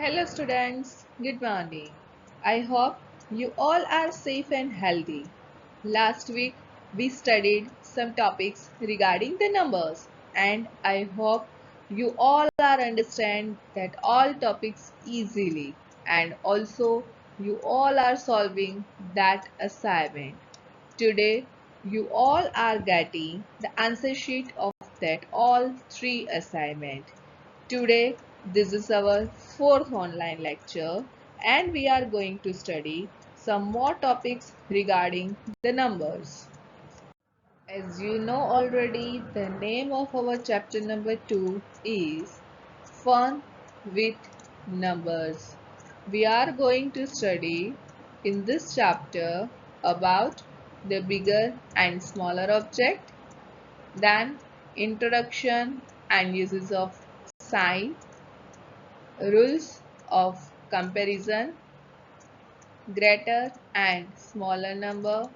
Hello students, good morning. I hope you all are safe and healthy. Last week we studied some topics regarding the numbers and I hope you all are understand that all topics easily and also you all are solving that assignment. Today you all are getting the answer sheet of that all three assignment. Today, this is our fourth online lecture and we are going to study some more topics regarding the numbers. As you know already, the name of our chapter number 2 is Fun with Numbers. We are going to study in this chapter about the bigger and smaller object, then introduction and uses of sign, rules of comparison, greater and smaller number,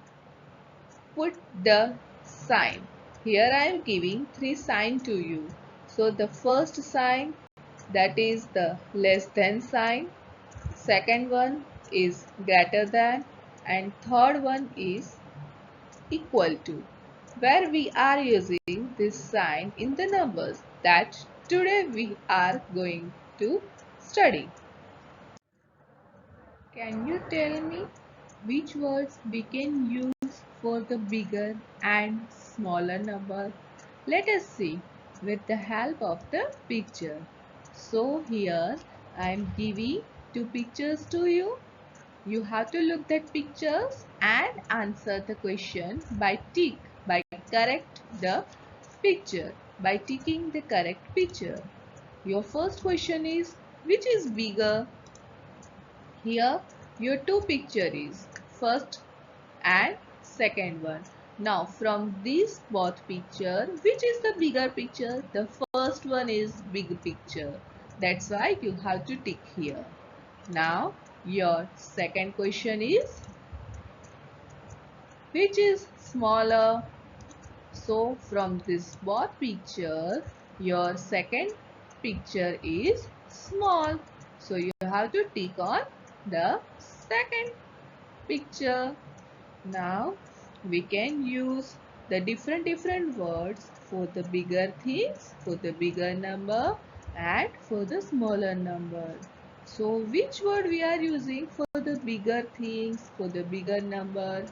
put the sign. Here I am giving three signs to you. So the first sign, that is the less than sign, second one is greater than, and third one is equal to, where we are using this sign in the numbers that today we are going to study. Can you tell me which words we can use for the bigger and smaller number? Let us see with the help of the picture. So here I am giving two pictures to you. You have to look at pictures and answer the question by tick, by correct the picture, by ticking the correct picture. Your first question is, which is bigger? Here your two picture is first and second one. Now from these both picture, which is the bigger picture? The first one is big picture. That's why you have to tick here. Now your second question is, which is smaller? So from this both picture, your second picture is small. So you have to tick on the second picture. Now we can use the different words for the bigger things, for the bigger number and for the smaller number. So which word we are using for the bigger things, for the bigger number?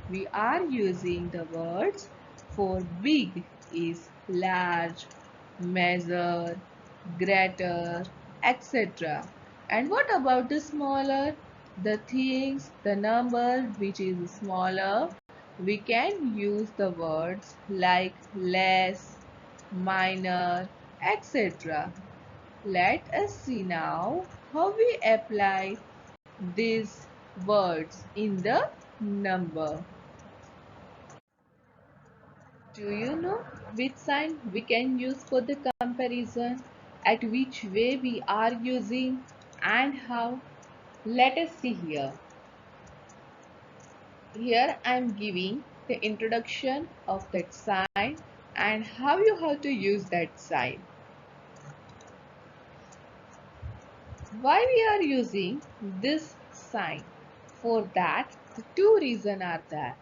We are using the words for big is large, measure, greater, etc. And what about the smaller? The things, the number which is smaller, we can use the words like less, minor, etc. Let us see now how we apply these words in the number. Do you know which sign we can use for the comparison? At which way we are using and how? Let us see here. Here I am giving the introduction of that sign and how you have to use that sign. Why we are using this sign? For that, the two reasons are there.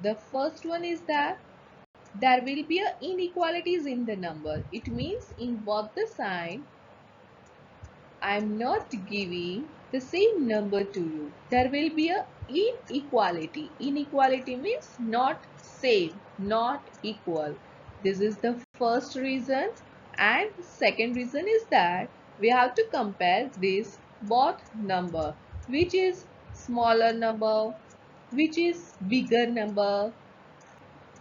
The first one is that there will be a inequalities in the number. It means in both the sign, I am not giving the same number to you. There will be a inequality. Inequality means not same, not equal. This is the first reason. And second reason is that we have to compare this both number, which is smaller number, which is bigger number,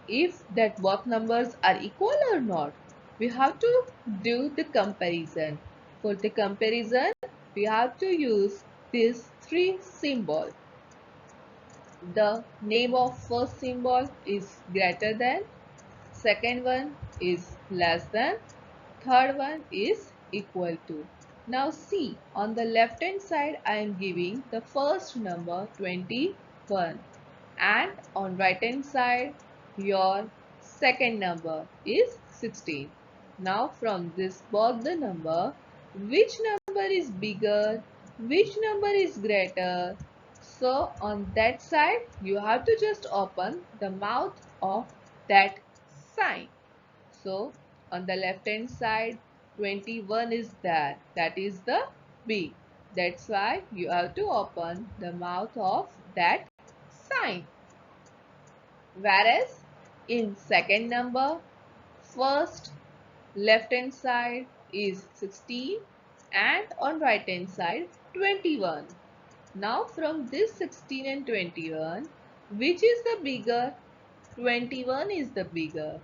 if that both numbers are equal or not. We have to do the comparison. For the comparison, we have to use these three symbols. The name of first symbol is greater than, second one is less than, third one is equal to. Now see, on the left hand side I am giving the first number 21 and on right hand side your second number is 16. Now from this both the number, which number is bigger, which number is greater. So on that side, you have to just open the mouth of that sign. So on the left hand side, 21 is there. That is the B. That's why you have to open the mouth of that sign. Whereas in second number, first left hand side is 16 and on right hand side 21. Now from this 16 and 21, which is the bigger? 21 is the bigger.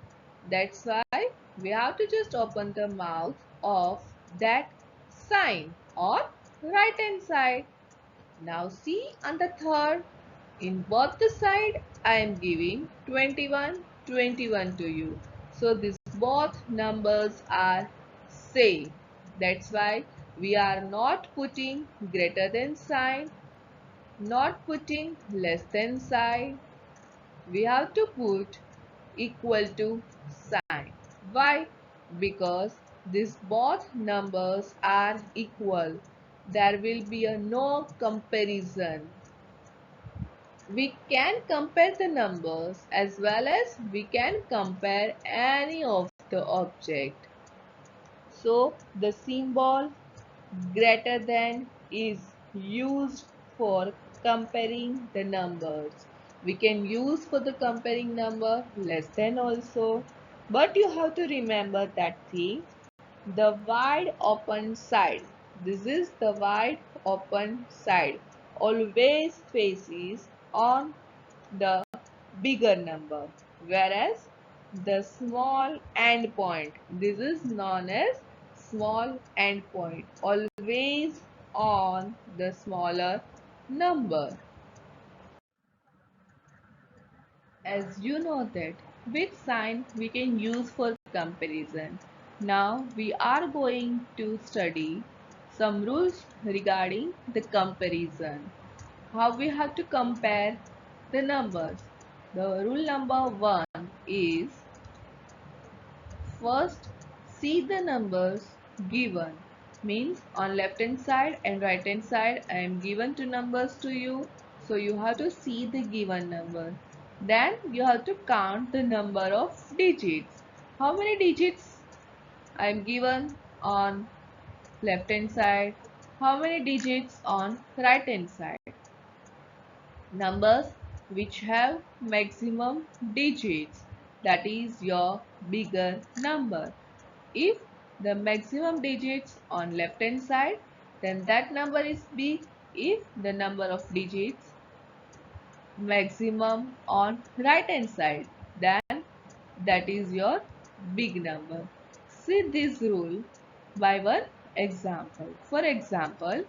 That's why we have to just open the mouth of that sign on right hand side. Now see on the third, in both the side I am giving 21, 21 to you. So these both numbers are same. That's why we are not putting greater than sign, not putting less than sign. We have to put equal to sign. Why? Because these both numbers are equal. There will be a no comparison. We can compare the numbers as well as we can compare any of the object. So the symbol greater than is used for comparing the numbers. We can use for the comparing number less than also. But you have to remember that thing. The wide open side. This is the wide open side. Always faces on the bigger number. Whereas the small end point. This is known as small end point. Always on the smaller number. As you know that which sign we can use for comparison. Now we are going to study some rules regarding the comparison. How we have to compare the numbers. The rule number 1 is first see the numbers given. Means on left hand side and right hand side I am given two numbers to you. So you have to see the given number. Then you have to count the number of digits. How many digits I am given on left hand side? How many digits on right hand side? Numbers which have maximum digits, that is your bigger number. If the maximum digits on left hand side, then that number is big. If the number of digits maximum on right hand side, then that is your big number. See this rule by one example. For example,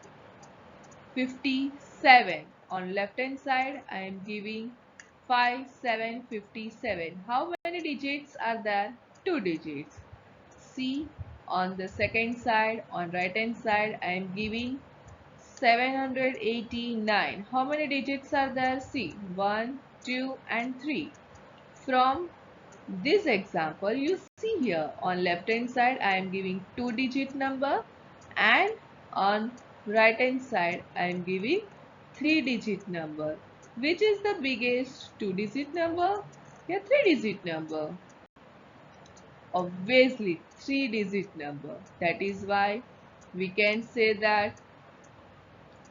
57. On left hand side I am giving 5, 7, 57. How many digits are there? 2 digits. See, on the second side, on right hand side I am giving 789. How many digits are there? See, 1, 2 and 3. From this example, you see here on left hand side I am giving 2 digit number and on right hand side I am giving 3 digit number. Which is the biggest 2 digit number? Yeah, 3 digit number. Obviously 3 digit number. That is why we can say that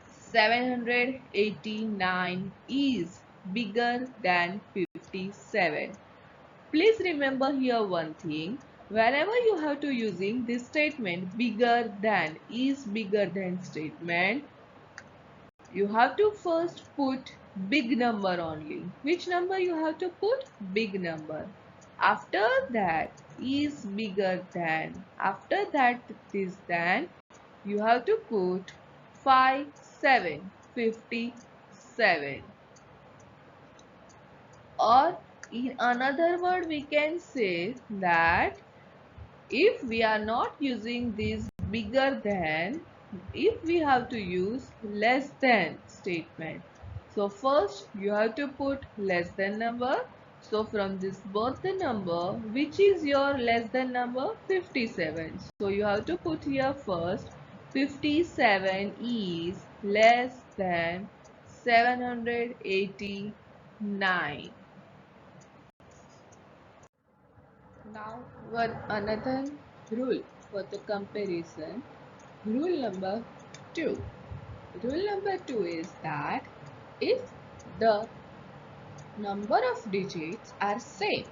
789 is bigger than 57. Please remember here one thing. Whenever you have to using this statement bigger than, is bigger than statement, you have to first put big number only. Which number you have to put? Big number. After that is bigger than. After that is than, you have to put 5, 7, 57. Or in another word we can say that if we are not using this bigger than, if we have to use less than statement. So first you have to put less than number. So from this both the number, which is your less than number? 57. So you have to put here first 57 is less than 789. Now, one another rule for the comparison. Rule number 2. Rule number 2 is that if the number of digits are same,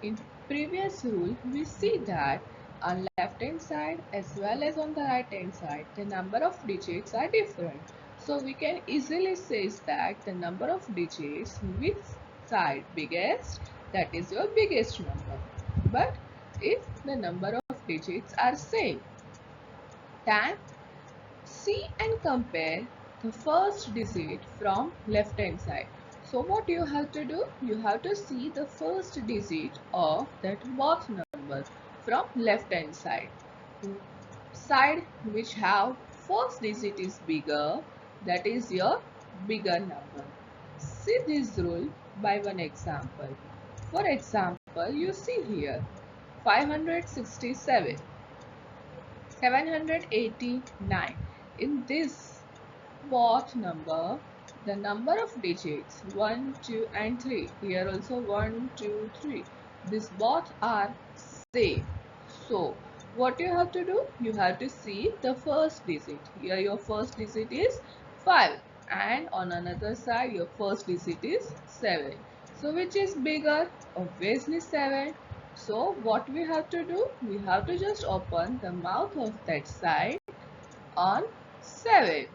in previous rule we see that on left hand side as well as on the right hand side the number of digits are different. So we can easily say that the number of digits which side biggest, that is your biggest number. But if the number of digits are same, then see and compare the first digit from left hand side. So what you have to do? You have to see the first digit of that both number from left hand side. Side which have first digit is bigger, that is your bigger number. See this rule by one example. For example, you see here 567. 789. In this both number, the number of digits 1, 2 and 3. Here also 1, 2, 3. These both are same. So what you have to do? You have to see the first digit. Here your first digit is 5 and on another side your first digit is 7. So which is bigger? Obviously 7. So what we have to do? We have to just open the mouth of that side on 7.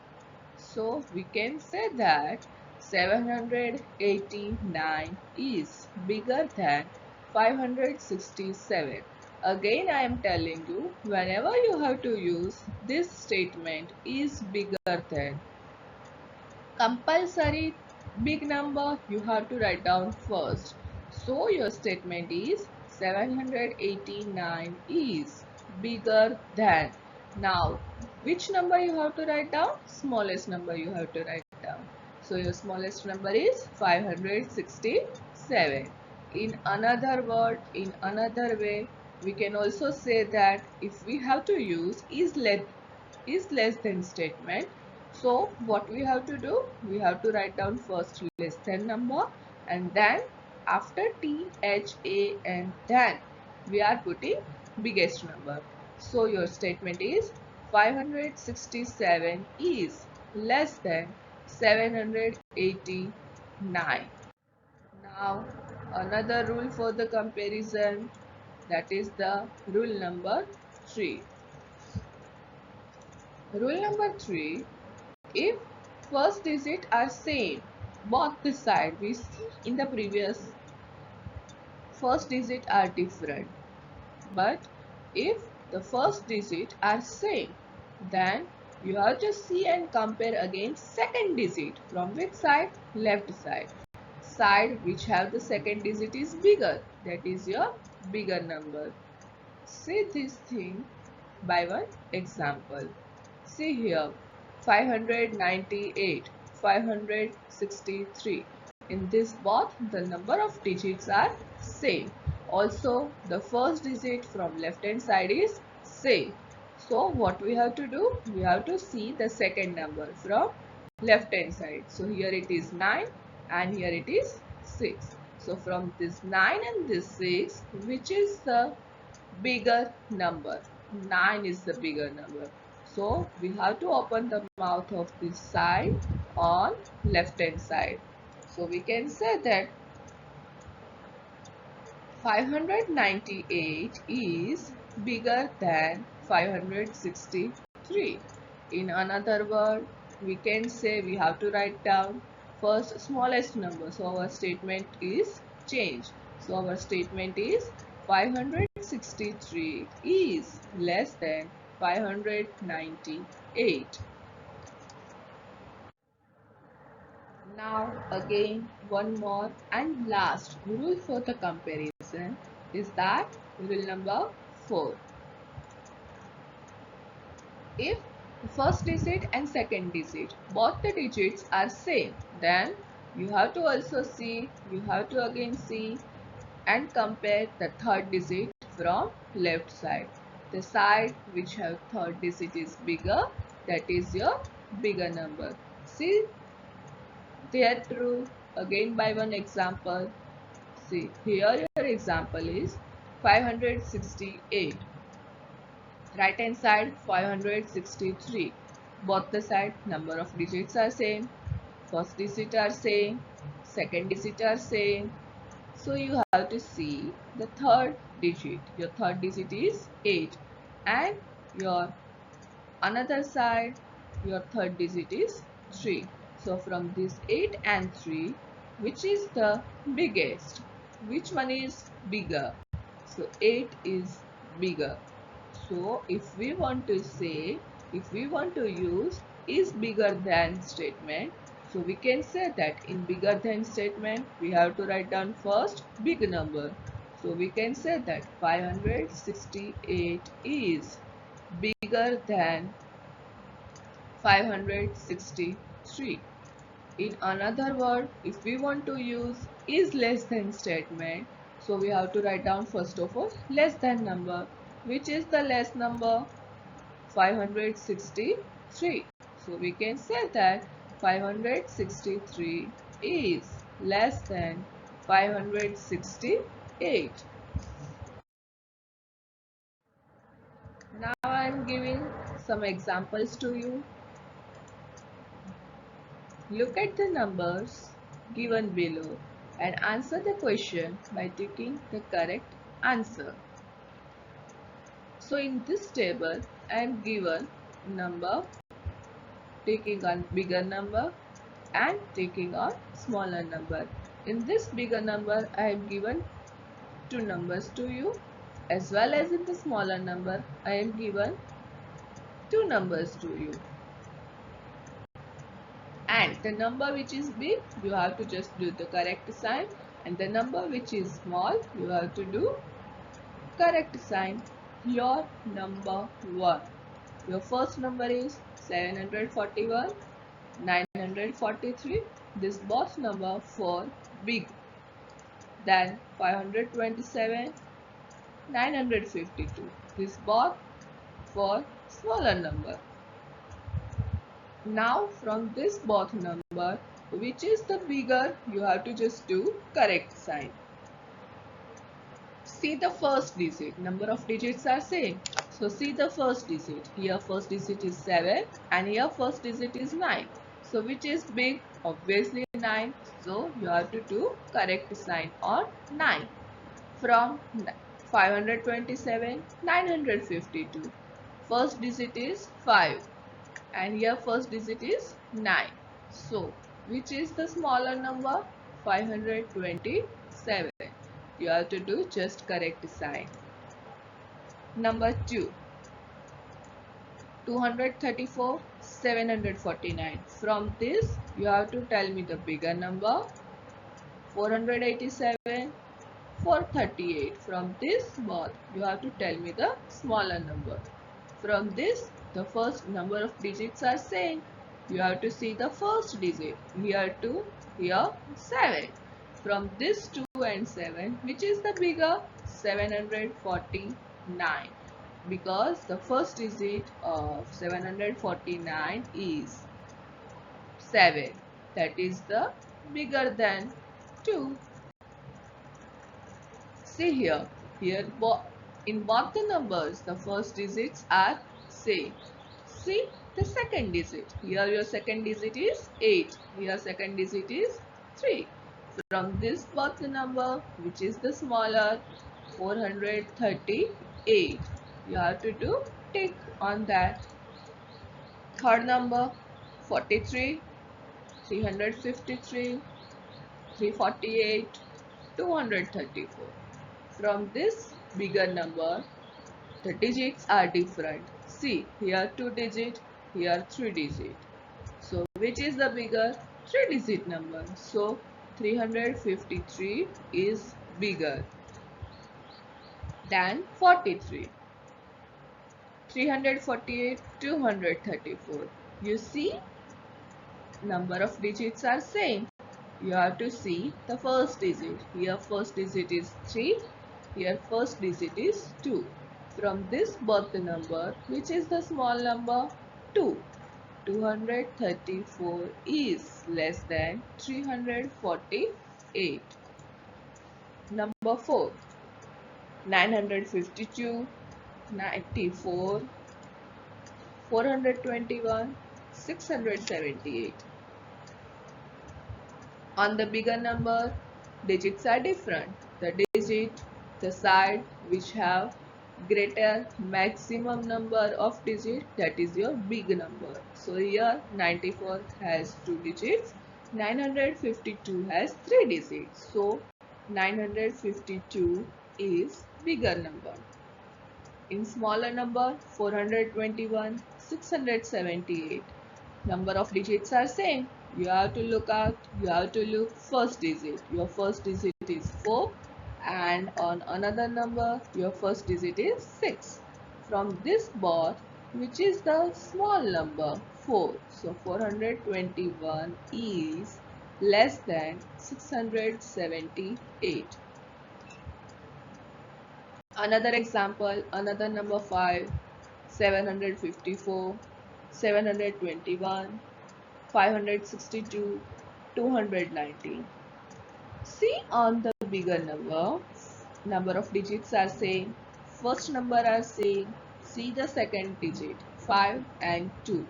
So we can say that 789 is bigger than 567. Again I am telling you, whenever you have to use this statement is bigger than, compulsory big number you have to write down first. So your statement is 789 is bigger than. Now which number you have to write down? Smallest number you have to write down. So your smallest number is 567. In another word, in another way, we can also say that if we have to use is less than statement, so what we have to do? We have to write down first less than number and then after T, H, A and then we are putting biggest number. So your statement is 567 is less than 789. Now another rule for the comparison, that is the rule number 3. Rule number 3. If first digit are same, both the side we see in the previous first digit are different. But if the first digit are same, then you have to see and compare again second digit from which side? Left side. Side which have the second digit is bigger, that is your bigger number. See this thing by one example. See here 598, 563. In this both the number of digits are same. Also the first digit from left hand side is same. So what we have to do? We have to see the second number from left hand side. So here it is 9 and here it is 6. So from this 9 and this 6, which is the bigger number? 9 is the bigger number. So we have to open the mouth of this side on left hand side. So we can say that 598 is bigger than 563. In another word, we can say we have to write down first smallest number. So our statement is changed. So our statement is 563 is less than 598. Now again one more and last rule for the comparison is that rule number 4. If the first digit and second digit both the digits are same, then you have to also see, you have to again see and compare the third digit from left side. The side which have third digit is bigger, that is your bigger number. See, they are true. Again by one example. See, here your example is 568. Right hand side 563. Both the side number of digits are same. First digit are same. Second digit are same. So you have to see the third digit. Your third digit is 8. And your another side, your third digit is 3. So from this 8 and 3, which is the biggest? Which one is bigger? So 8 is bigger. So if we want to say, if we want to use is bigger than statement, so we can say that in bigger than statement, we have to write down first big number. So we can say that 568 is bigger than 563. In another word, if we want to use is less than statement, so we have to write down first of all less than number. Which is the less number? 563. So we can say that 563 is less than 568. Now I am giving some examples to you. Look at the numbers given below and answer the question by ticking the correct answer. So in this table, I am given number, taking on bigger number and taking on smaller number. In this bigger number, I have given two numbers to you, as well as in the smaller number, I am given two numbers to you. And the number which is big, you have to just do the correct sign, and the number which is small, you have to do correct sign. Your number 1. Your first number is 741, 943. This both number for big. Then 527, 952. This both for smaller number. Now from this both number, which is the bigger, you have to just do correct sign. See the first digit. Number of digits are same. So see the first digit. Here first digit is 7 and here first digit is 9. So which is big? Obviously 9. So you have to do correct sign on 9. From 527, 952. First digit is 5 and here first digit is 9. So which is the smaller number? 527. You have to do just correct sign. Number 2. 234, 749. From this, you have to tell me the bigger number. 487, 438. From this both, you have to tell me the smaller number. From this, the first number of digits are same. You have to see the first digit. Here 2, here 7. From this 2 and 7, which is the bigger? 749. Because the first digit of 749 is 7. That is the bigger than 2. See here. Here in both the numbers, the first digits are same. See the second digit. Here your second digit is 8. Here second digit is 3. From this both the number, which is the smaller, 438. You have to do tick on that. Third number, 43, 353, 348, 234. From this bigger number, the digits are different. See, here 2 digit, here 3 digit. So, which is the bigger? 3 digit number. So, 353 is bigger than 43. 348, 234. You see, number of digits are same. You have to see the first digit. Here first digit is 3. Here first digit is 2. From this birth number, which is the small number 2? 234 is less than 348. Number 4. 952, 94, 421, 678. On the bigger number, digits are different. The digit, the side which have greater maximum number of digits, that is your big number. So here 94 has 2 digits, 952 has 3 digits. So 952 is bigger number. In smaller number, 421, 678. Number of digits are same. You have to look first digit. Your first digit is 4 and on another number, your first digit is 6. From this both, which is the small number 4. So 421 is less than 678. Another example, another number 5, 754, 721, 562, 290. See on the bigger number of digits are same, first number are same, see the second digit, 5 and 2.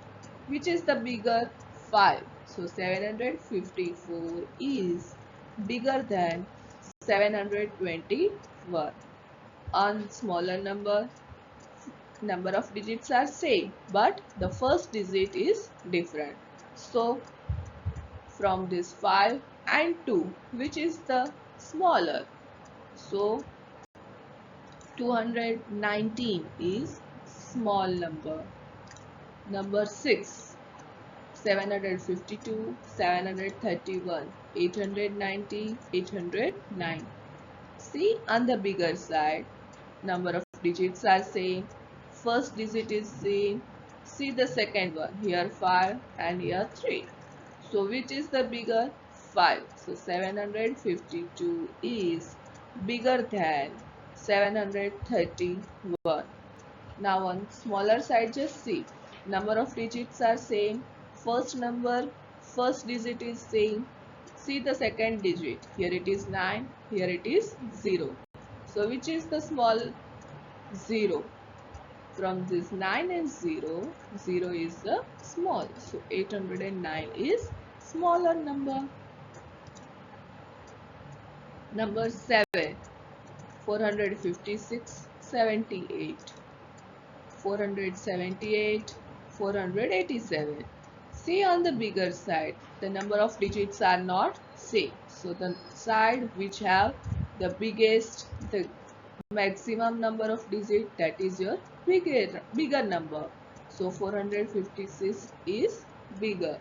Which is the bigger? 5. So 754 is bigger than 721. On smaller number of digits are same, but the first digit is different. So from this 5 and 2, which is the smaller? So 219 is small number. Number 6, 752, 731, 890, 809. See on the bigger side, number of digits are same, first digit is same, see the second one, here 5 and here 3. So which is the bigger? 5. So 752 is bigger than 731. Now on smaller side, just see, number of digits are same, first digit is same, see the second digit, here it is 9, here it is 0. So which is the small? 0. From this 9 and 0, 0 is the small. So 809 is smaller number. Number 7, 456, 78, 478, 487. See on the bigger side, the number of digits are not same. So the side which have the biggest, the maximum number of digits, that is your bigger number. So 456 is bigger.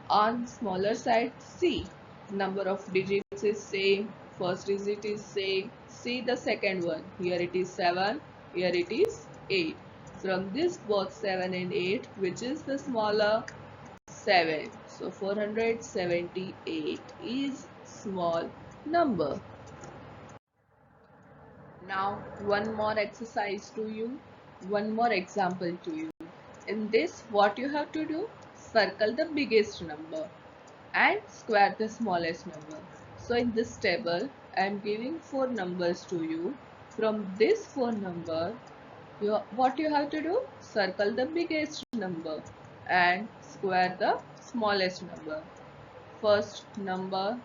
On smaller side, see, number of digits is same, first digit is same, see the second one, here it is 7, here it is 8. From this both 7 and 8, which is the smaller? 7. So 478 is small number. Now one more exercise to you, one more example to you. In this, what you have to do? Circle the biggest number and square the smallest number. So in this table, I am giving 4 numbers to you. From this 4 number, what you have to do? Circle the biggest number and square the smallest number. First number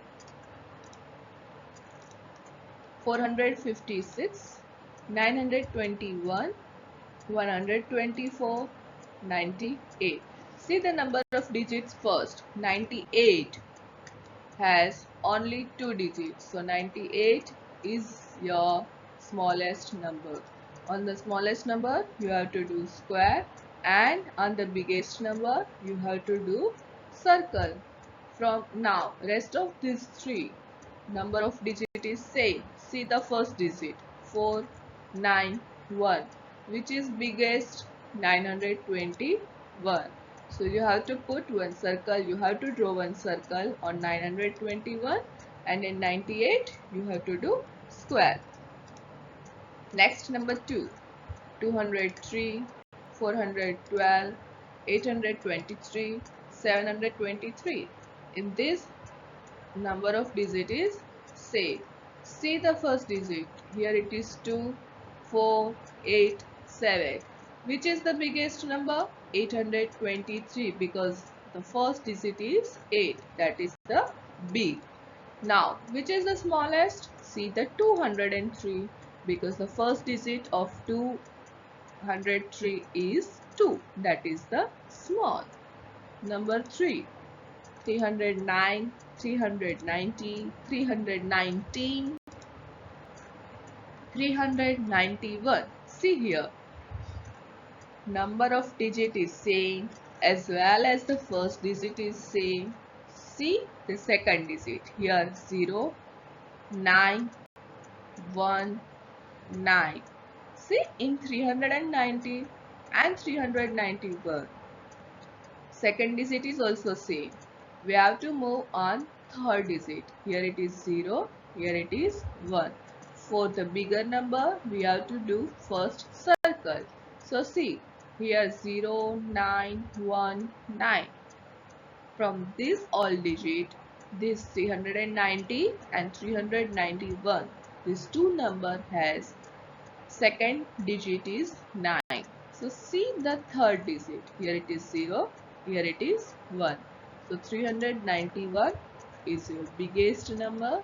456, 921, 124, 98. See the number of digits first. 98 has only 2 digits. So 98 is your smallest number. On the smallest number, you have to do square, and on the biggest number, you have to do circle. From now, rest of these 3, number of digit is same. See the first digit, 4, 9, 1. Which is biggest? 921. So you have to put one circle, you have to draw one circle on 921, and in 98 you have to do square. Next, number 2. 203, 412, 823, 723. In this number of digit is say. See the first digit. Here it is 2, 4, 8, 7. Which is the biggest number? 823, because the first digit is 8. That is the big. Now, which is the smallest? See the 203, because the first digit of 203 is 2. That is the small. Number 3. 309, 390, 319, 391. See here, number of digit is same as well as the first digit is same. See the second digit here, 0, 9, 1, 9. See in 390 and 391. Second digit is also same. We have to move on third digit. Here it is 0, here it is 1. For the bigger number, we have to do first circle. So see, here 0, 9, 1, 9. From this all digit, this 390 and 391, this two number has second digit is 9. So see the third digit. Here it is 0, here it is 1. So 391 is your biggest number.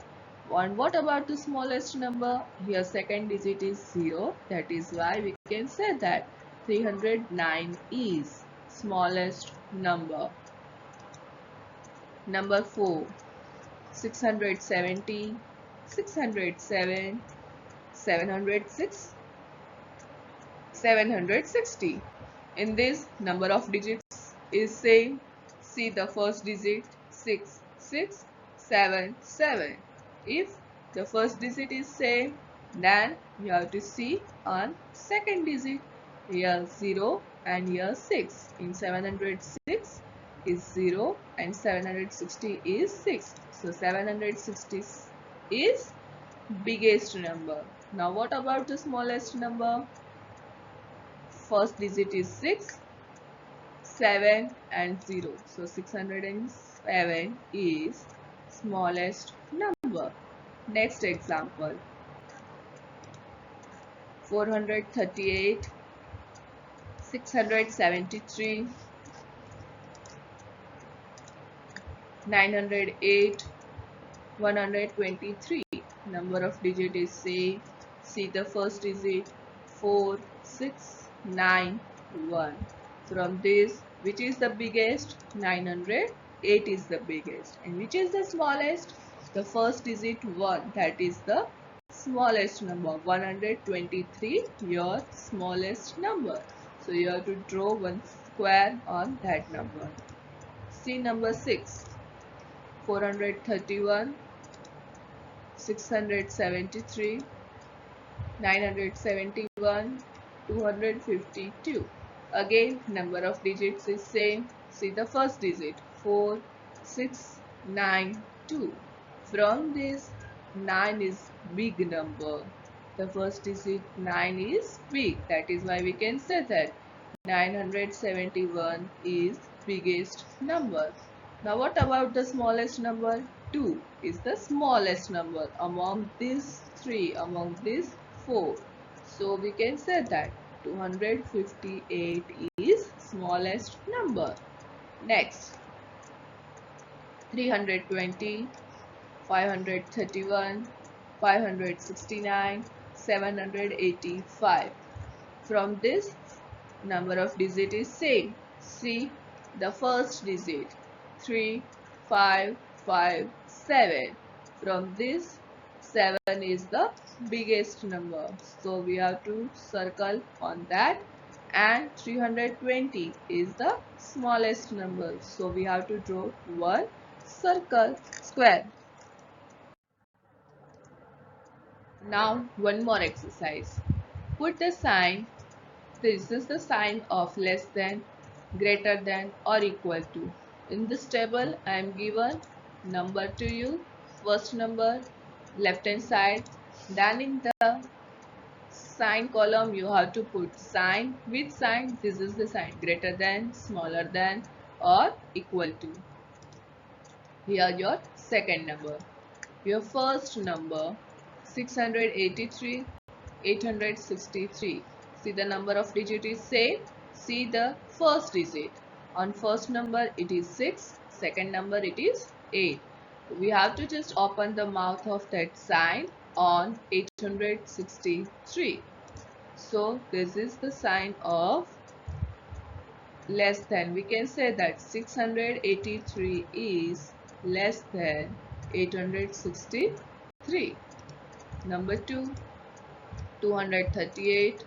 And what about the smallest number? Here second digit is 0. That is why we can say that 309 is smallest number. Number 4. 670, 607, 706, 760. In this, number of digits is same. See the first digit 6, 6, 7, 7. If the first digit is same, then you have to see on second digit. Here 0 and here 6. In 706 is 0 and 760 is 6. So 760 is biggest number. Now what about the smallest number? First digit is 6, 7 and 0. So 607 is smallest number. Next example. 438, 673, 908, 123. Number of digit is same. See the first digit 4, 6, 9, 1. From this, which is the biggest? 908 is the biggest. And which is the smallest? The first digit 1. That is the smallest number. 123, your smallest number. So you have to draw one square on that number. See number 6. 431, 673, 971, 252. Again, number of digits is same. See the first digit 4, 6, 9, 2. From this, 9 is big number. The first digit 9 is big. That is why we can say that 971 is biggest number. Now what about the smallest number? 2 is the smallest number among these 3, among these 4. So we can say that 258 is smallest number. Next, 320, 531, 569, 785. From this, number of digit is same. See the first digit 3, 5, 5, 7. From this, 7 is the biggest number. So we have to circle on that, and 320 is the smallest number. So we have to draw one circle square. Now one more exercise. Put the sign. This is the sign of less than, greater than or equal to. In this table I am given number to you. First number left hand side, then in the sign column you have to put sign. Which sign? This is the sign, greater than, smaller than, or equal to. Here your second number. Your first number 683, 863. See the number of digit is same. See the first digit. On first number it is 6, second number it is 8. We have to just open the mouth of that sign on 863. So this is the sign of less than. We can say that 683 is less than 863. Number 2, 238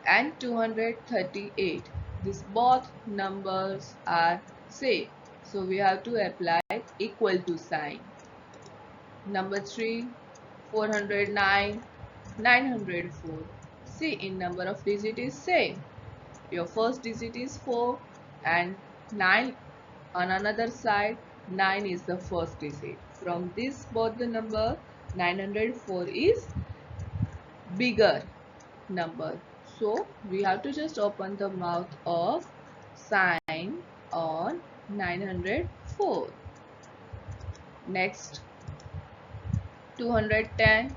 and 238. These both numbers are same. So we have to apply equal to sign. Number 3, 409, 904. See, in number of digit is same. Your first digit is 4 and 9 on another side. 9 is the first digit. From this both the number 904 is bigger number. So we have to just open the mouth of sign on 904. Next, 210,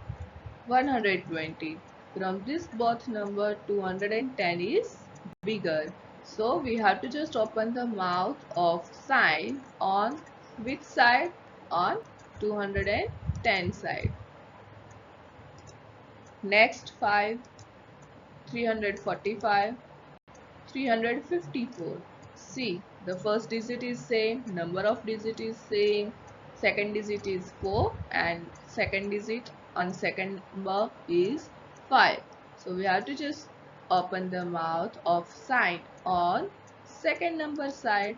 120. From this both number 210 is bigger. So we have to just open the mouth of sign on which side? On 210 side. Next, 5, 345, 354. See, the first digit is same, number of digit is same, second digit is 4 and second digit on second number is 5. So we have to just open the mouth of sign on second number side.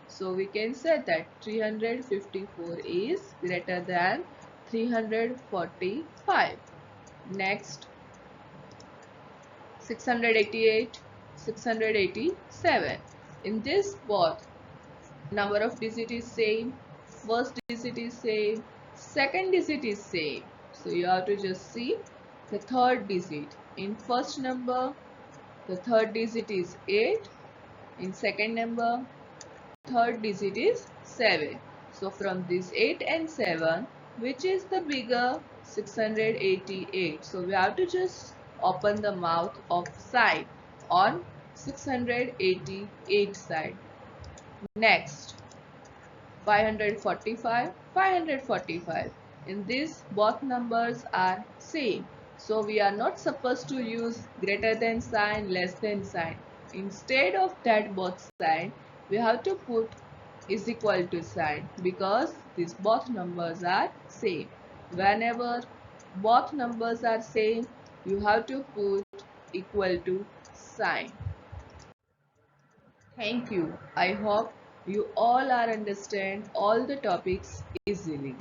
So we can say that 354 is greater than 345. Next, 688, 687. In this both number of digit is same, first digit is same, second digit is same. So you have to just see the third digit. In first number the third digit is 8, in second number third digit is 7. So from this 8 and 7, which is the bigger? 688. So we have to just open the mouth of side on 688 side. Next, 545, 545. In this both numbers are same. So we are not supposed to use greater than sign, less than sign. Instead of that both sign, we have to put is equal to sign because these both numbers are same. Whenever both numbers are same, you have to put equal to sign. Thank you. I hope you all are understand all the topics easily.